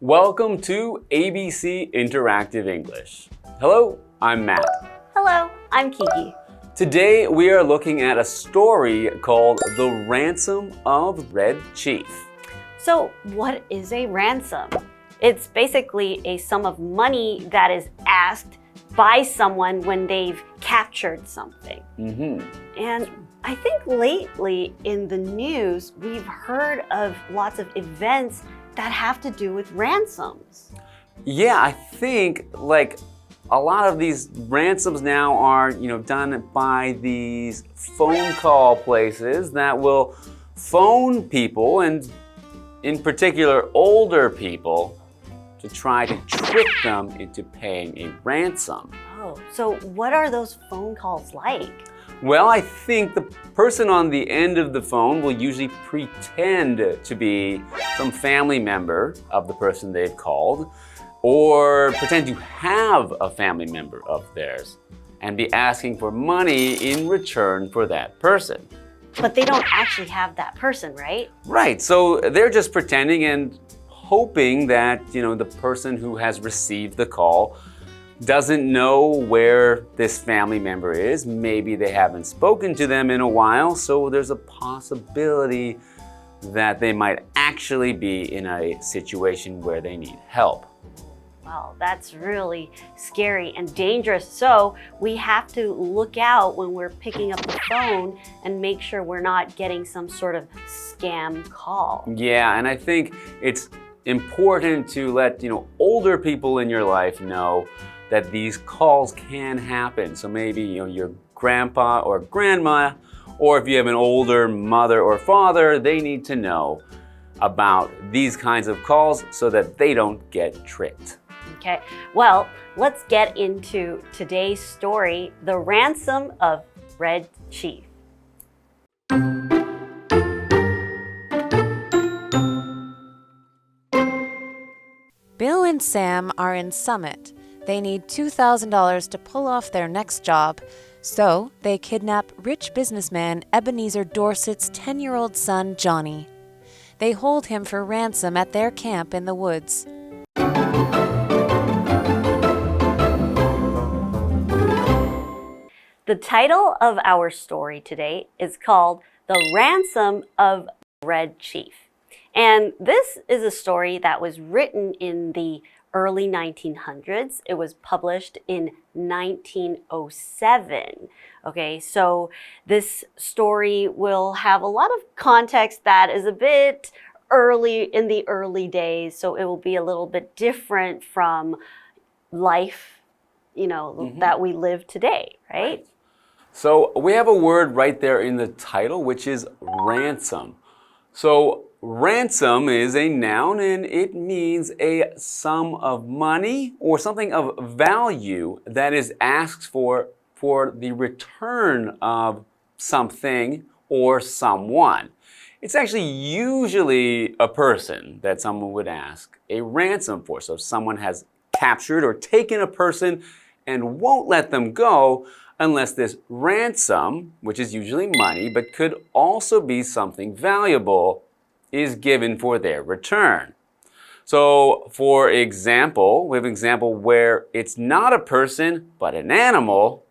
Welcome to ABC Interactive English. Hello, I'm Matt. Hello, I'm Kiki. Today we are looking at a story called The Ransom of Red Chief. So, what is a ransom? It's basically a sum of money that is asked by someone when they've captured something. And I think lately in the news, we've heard of lots of events that have to do with ransoms. Yeah, I think like a lot of these ransoms now are, done by these phone call places that will phone people, and in particular older people, to try to trick them into paying a ransom. Oh, so what are those phone calls like? Well, I think the person on the end of the phone will usually pretend to be some family member of the person they've called, or pretend to have a family member of theirs and be asking for money in return for that person. But they don't actually have that person, right? Right, so they're just pretending and hoping that, the person who has received the call doesn't know where this family member is. Maybe they haven't spoken to them in a while, so there's a possibility that they might actually be in a situation where they need help. Wow, that's really scary and dangerous. So we have to look out when we're picking up the phone and make sure we're not getting some sort of scam call. Yeah, and I think it's important to let, older people in your life know that these calls can happen. So maybe, your grandpa or grandma, or if you have an older mother or father, they need to know about these kinds of calls so that they don't get tricked. Okay, well, let's get into today's story, The Ransom of Red Chief. Bill and Sam are in Summit. They need $2,000 to pull off their next job, so they kidnap rich businessman Ebenezer Dorset's 10-year-old son, Johnny. They hold him for ransom at their camp in the woods. The title of our story today is called The Ransom of Red Chief. And this is a story that was written in the early 1900s. It was published in 1907. Okay, so this story will have a lot of context that is a bit early in the early days, so it will be a little bit different from life, that we live today, right? So we have a word right there in the title, which is ransom. So ransom is a noun, and it means a sum of money or something of value that is asked for the return of something or someone. It's actually usually a person that someone would ask a ransom for. So if someone has captured or taken a person and won't let them go unless this ransom, which is usually money but could also be something valuable, is given for their return. So, for example, we have an example where it's not a person, but an animal.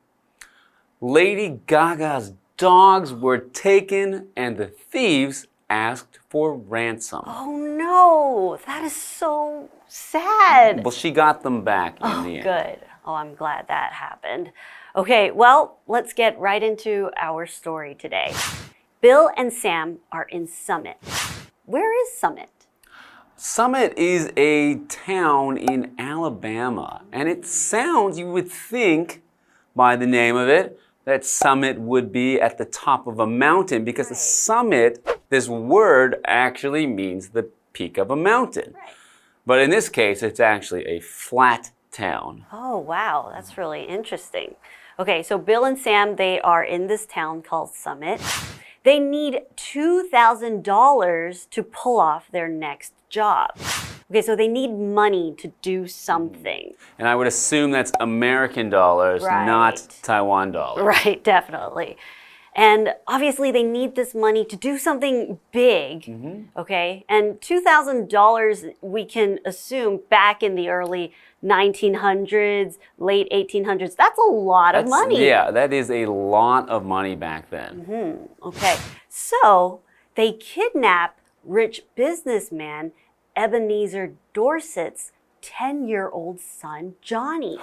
Lady Gaga's dogs were taken and the thieves asked for ransom. Oh no, that is so sad. Well, she got them back in the end. Good. Oh, I'm glad that happened. Okay, well, let's get right into our story today. Bill and Sam are in Summit. Where is Summit? Summit is a town in Alabama, and it sounds, you would think, by the name of it, that Summit would be at the top of a mountain, because the summit, this word actually means the peak of a mountain. Right. But in this case, it's actually a flat town. Oh, wow, that's really interesting. Okay, so Bill and Sam, they are in this town called Summit. They need $2,000 to pull off their next job. Okay, so they need money to do something. And I would assume that's American dollars, Right. not Taiwan dollars. Right, definitely. And obviously, they need this money to do something big, okay? And $2,000, we can assume back in the early 1900s, late 1800s, that's a lot of money. Yeah, that is a lot of money back then. Okay, so they kidnap rich businessman Ebenezer Dorset's 10-year-old son, Johnny.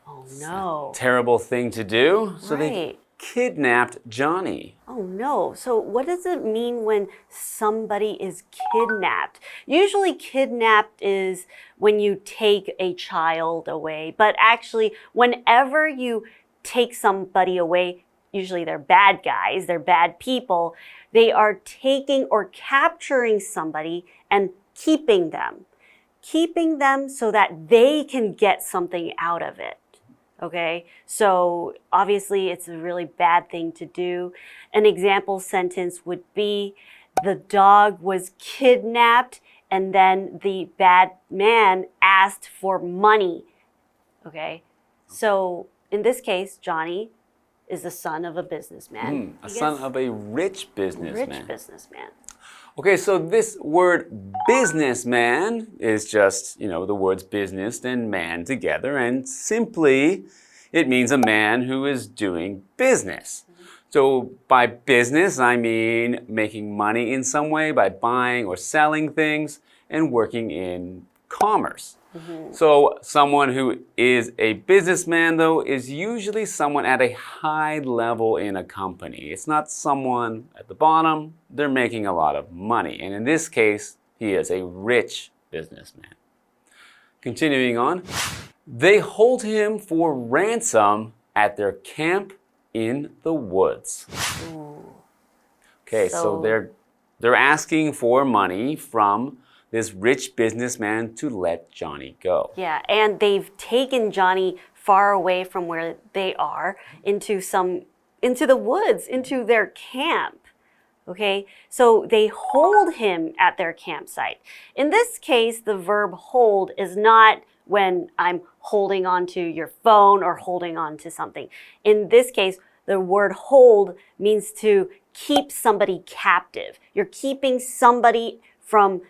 Oh, no. Terrible thing to do. So they Right. kidnapped Johnny. Oh, no. So what does it mean when somebody is kidnapped? Usually kidnapped is when you take a child away. But actually, whenever you take somebody away, usually they're bad guys, they're bad people, they are taking or capturing somebody and keeping them. Keeping them so that they can get something out of it. Okay, so obviously it's a really bad thing to do. An example sentence would be, the dog was kidnapped and then the bad man asked for money. Okay, so in this case, Johnny is the son of a businessman. A son of a rich businessman. Rich businessman. Okay, so this word businessman is just, the words business and man together, and simply it means a man who is doing business. So by business, I mean making money in some way by buying or selling things and working in commerce. So someone who is a businessman, though, is usually someone at a high level in a company. It's not someone at the bottom. They're making a lot of money. And in this case, he is a rich businessman. Continuing on, they hold him for ransom at their camp in the woods. Okay, so they're asking for money from this rich businessman to let Johnny go. Yeah, and they've taken Johnny far away from where they are into the woods, into their camp. Okay, so they hold him at their campsite. In this case, the verb hold is not when I'm holding onto your phone or holding on to something. In this case, the word hold means to keep somebody captive. You're keeping somebody from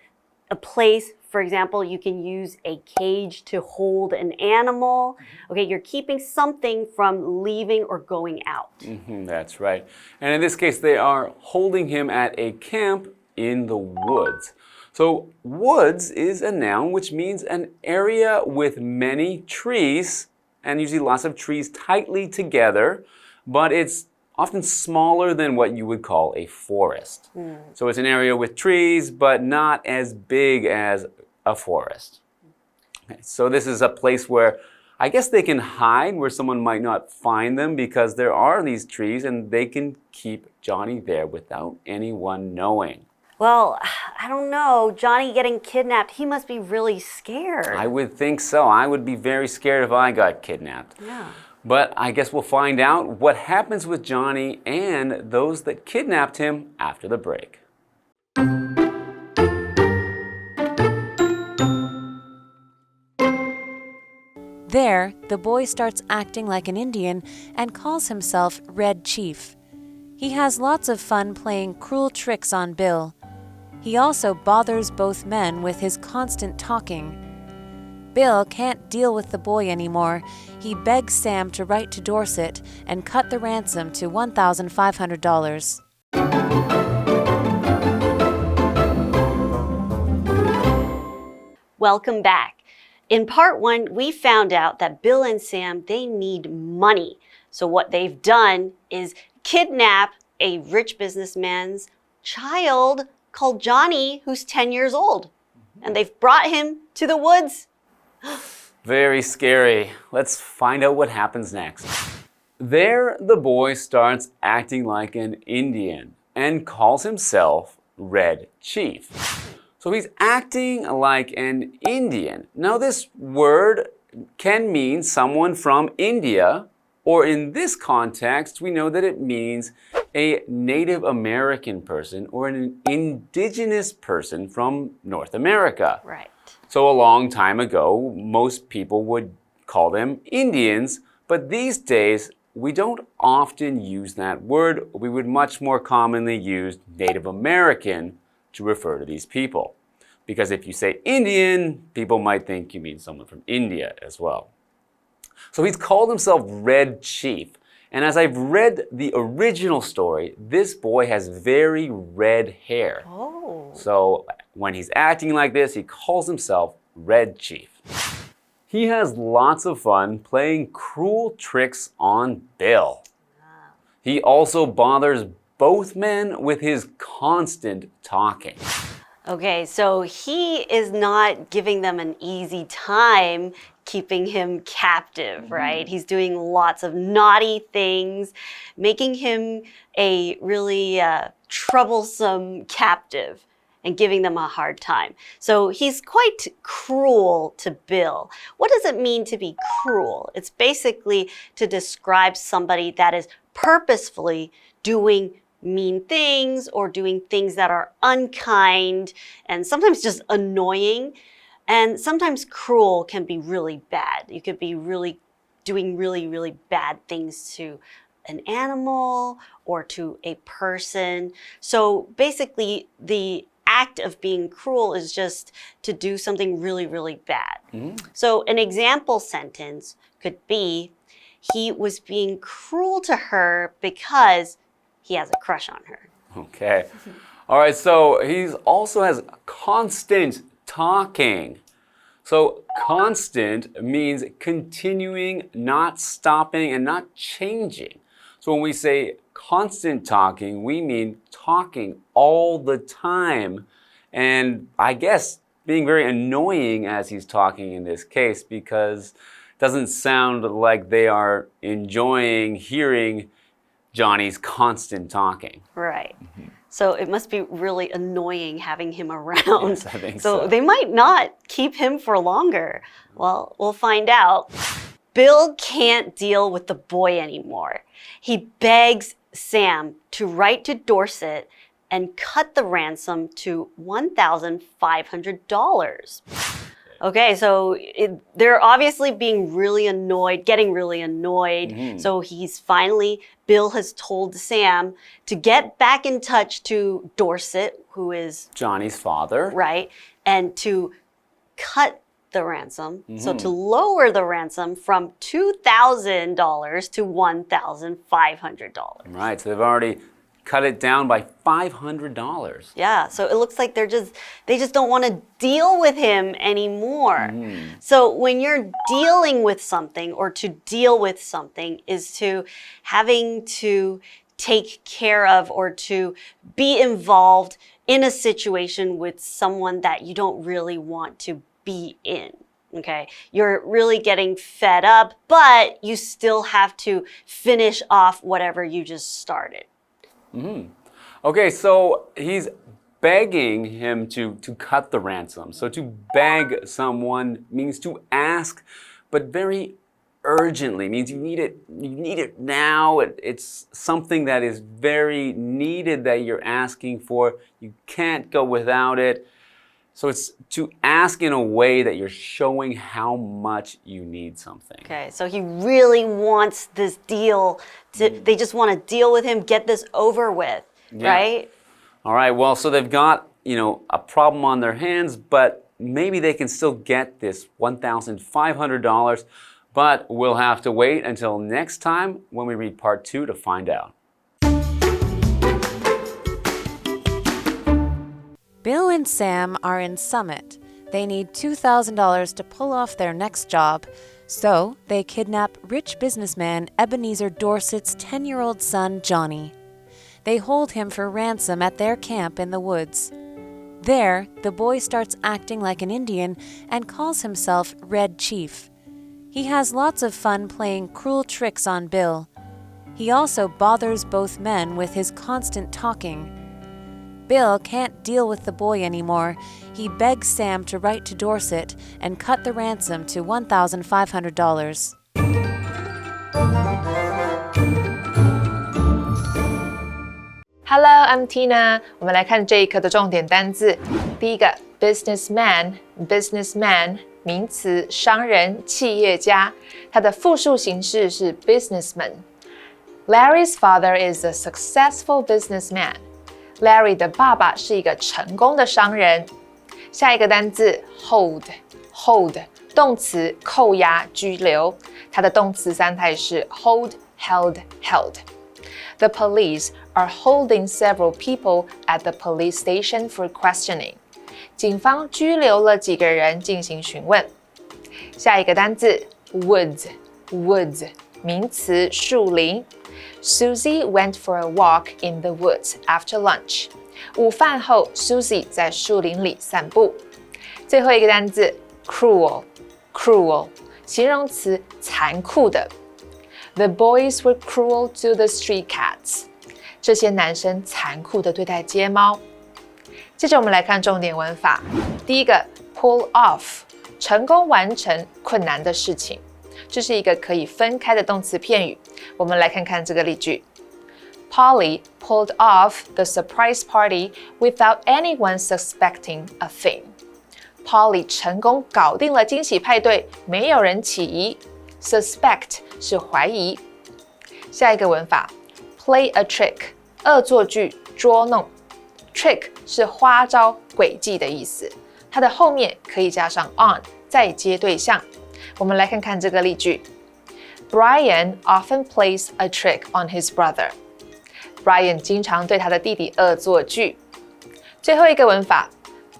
a place. For example, you can use a cage to hold an animal. Okay, you're keeping something from leaving or going out. That's right. And in this case, they are holding him at a camp in the woods. So woods is a noun which means an area with many trees, and usually lots of trees tightly together, but it's often smaller than what you would call a forest. So it's an area with trees, but not as big as a forest. Okay, so this is a place where I guess they can hide, where someone might not find them because there are these trees and they can keep Johnny there without anyone knowing. Well, I don't know. Johnny getting kidnapped, he must be really scared. I would think so. I would be very scared if I got kidnapped. Yeah. But I guess we'll find out what happens with Johnny and those that kidnapped him after the break. There, the boy starts acting like an Indian and calls himself Red Chief. He has lots of fun playing cruel tricks on Bill. He also bothers both men with his constant talking. Bill can't deal with the boy anymore. He begs Sam to write to Dorset and cut the ransom to $1,500. Welcome back. In part 1, we found out that Bill and Sam, they need money. So what they've done is kidnap a rich businessman's child called Johnny, who's 10 years old. And they've brought him to the woods. Very scary. Let's find out what happens next. There, the boy starts acting like an Indian and calls himself Red Chief. So he's acting like an Indian. Now this word can mean someone from India, or in this context, we know that it means a Native American person or an indigenous person from North America. Right. So a long time ago, most people would call them Indians, but these days we don't often use that word. We would much more commonly use Native American to refer to these people. Because if you say Indian, people might think you mean someone from India as well. So he's called himself Red Chief. And as I've read the original story, this boy has very red hair. Oh. So when he's acting like this, he calls himself Red Chief. He has lots of fun playing cruel tricks on Bill. He also bothers both men with his constant talking. Okay, so he is not giving them an easy time keeping him captive, right? He's doing lots of naughty things, making him a really troublesome captive and giving them a hard time. So he's quite cruel to Bill. What does it mean to be cruel? It's basically to describe somebody that is purposefully doing mean things or doing things that are unkind and sometimes just annoying. And sometimes cruel can be really bad. You could be doing really bad things to an animal or to a person. So basically, the act of being cruel is just to do something really bad. So an example sentence could be, he was being cruel to her because he has a crush on her. Okay. All right, so he also has constant talking. So constant means continuing, not stopping, and not changing. So when we say constant talking, we mean talking all the time. And I guess being very annoying as he's talking in this case, because it doesn't sound like they are enjoying hearing Johnny's constant talking. Right. So it must be really annoying having him around. Yes, I think so. They might not keep him for longer. Well, we'll find out. Bill can't deal with the boy anymore. He begs Sam to write to Dorset and cut the ransom to $1,500. Okay, so they're obviously being really annoyed, getting really annoyed. So Bill has told Sam to get back in touch to Dorset, who is Johnny's father. Right, and to cut the ransom. So to lower the ransom from $2,000 to $1,500. Right, so they've already cut it down by $500. Yeah, so it looks like they just don't want to deal with him anymore. So when you're dealing with something, or to deal with something is to having to take care of or to be involved in a situation with someone that you don't really want to be in. Okay, you're really getting fed up, but you still have to finish off whatever you just started. Okay, so he's begging him to cut the ransom. So to beg someone means to ask, but very urgently. Means you need it now. It's something that is very needed that you're asking for. You can't go without it. So it's to ask in a way that you're showing how much you need something. Okay, so he really wants this deal. They just want to deal with him, get this over with, right? All right, well, so they've got, a problem on their hands, but maybe they can still get this $1,500, but we'll have to wait until next time when we read part 2 to find out. Bill and Sam are in Summit. They need $2,000 to pull off their next job, so they kidnap rich businessman Ebenezer Dorset's 10-year-old son, Johnny. They hold him for ransom at their camp in the woods. There, the boy starts acting like an Indian and calls himself Red Chief. He has lots of fun playing cruel tricks on Bill. He also bothers both men with his constant talking. Bill can't deal with the boy anymore. He begs Sam to write to Dorset and cut the ransom to $1,500. Hello, I'm Tina. 我们来看这一课的重点单字。第一个 businessman 名词，商人、企业家。它的复数形式是 businessman。Larry's father is a successful businessman. Larry 的爸爸是一个成功的商人。下一个单字 hold， 动词扣押、拘留，它的动词三态是 hold, held, held. The police are holding several people at the police station for questioning. 警方拘留了几个人进行询问。下一个单字 woods， 名词树林。Susie went for a walk in the woods after lunch. 午饭后 Susie 在树林里散步。最后一个单字 cruel， 形容词残酷的。The boys were cruel to the street cats. 这些男生残酷地对待街猫。接着我们来看重点文法。第一个 pull off， 成功完成困难的事情。这是一个可以分开的动词片语。我们来看看这个例句。Polly pulled off the surprise party without anyone suspecting a thing. Polly 成功搞定了惊喜派对，没有人起疑。Suspect 是怀疑。下一个文法 play a trick， 恶作剧捉弄。Trick 是花招诡计的意思，它的后面可以加上 on 再接对象。我们来看看这个例句。Brian often plays a trick on his brother. Brian 经常对他的弟弟恶作剧。最后一个文法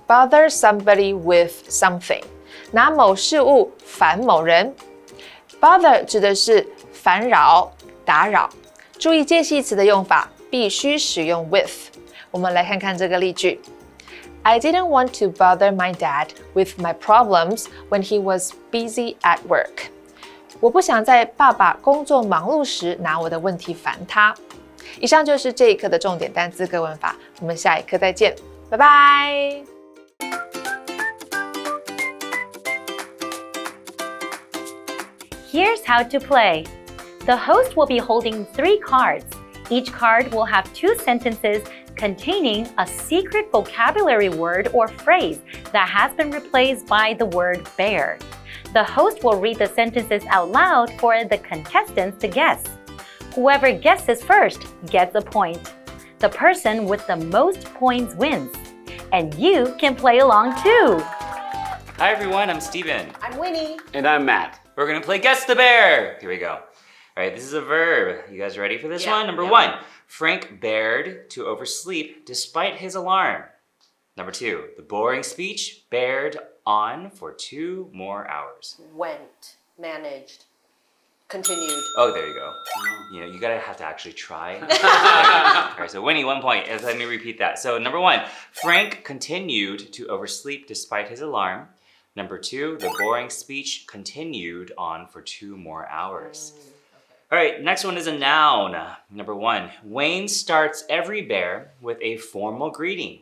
bother somebody with something， 拿某事物烦某人。Bother 指的是烦扰、打扰。注意介系词的用法，必须使用 with。我们来看看这个例句。I didn't want to bother my dad with my problems when he was busy at work. 我不想在爸爸工作忙碌时拿我的问题烦他。以上就是这一课的重点单词跟文法，我们下一课再见，拜拜。Here's how to play. The host will be holding 3 cards. Each card will have 2 sentences containing a secret vocabulary word or phrase that has been replaced by the word bear. The host will read the sentences out loud for the contestants to guess. Whoever guesses first gets a point. The person with the most points wins. And you can play along too. Hi everyone, I'm Steven. I'm Winnie. And I'm Matt. We're gonna play Guess the Bear. Here we go. All right, this is a verb. You guys ready for this one? Number 1, Frank bared to oversleep despite his alarm. Number 2, the boring speech bared on for 2 more hours. Went, managed, continued. Oh, there you go. You know, you gotta have to actually try. All right, so Winnie, 1 point. Let me repeat that. So number 1, Frank continued to oversleep despite his alarm. Number 2, the boring speech continued on for 2 more hours. All right, next one is a noun. Number 1, Wayne starts every bear with a formal greeting.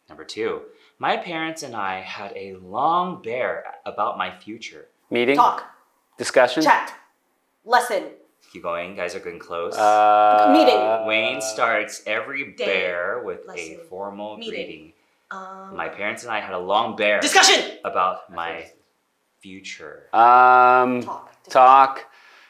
Number 2, my parents and I had a long bear about my future. Meeting? Talk, Discussion? chat, lesson, Keep going, guys are getting close. meeting. Wayne starts every Day, bear with lesson, a formal meeting. greeting. My parents and I had a long bear Discussion. about my future. Talk,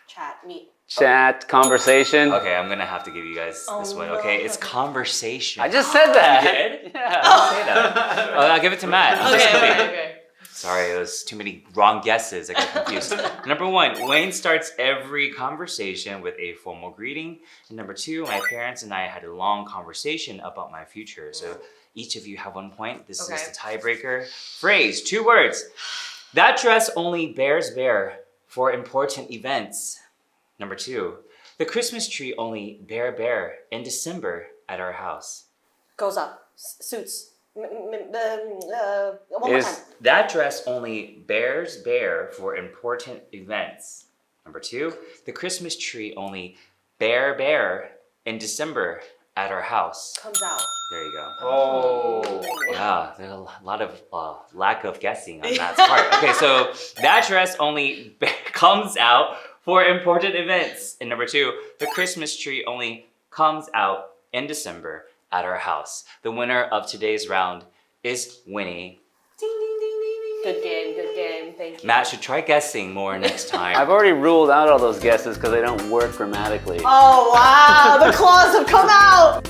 Chat, meet. chat, conversation. Okay, I'm gonna have to give you guys this one, okay? It's conversation. I just said that. You did? Yeah. I didn't say that. Oh, I'll give it to Matt. I'm just kidding. Okay. Sorry, it was too many wrong guesses. I got confused. Number 1, Wayne starts every conversation with a formal greeting. And number 2, my parents and I had a long conversation about my future. So each of you have 1 point. This is the tiebreaker. Phrase, 2 words. That dress only bears bear for important events. Number 2, the Christmas tree only bear in December at our house. Goes up. Suits. One more time. That dress only bears bear for important events. Number 2, the Christmas tree only bear in December at our house. Comes out. There you go. Oh. Yeah, there's a lot of lack of guessing on Matt's part. Okay, so that dress only comes out for important events. And number 2, the Christmas tree only comes out in December at our house. The winner of today's round is Winnie. Ding, ding, ding, ding, ding, Good game, good game. Thank you. Matt should try guessing more next time. I've already ruled out all those guesses because they don't work grammatically. Oh, wow. The claws have come out.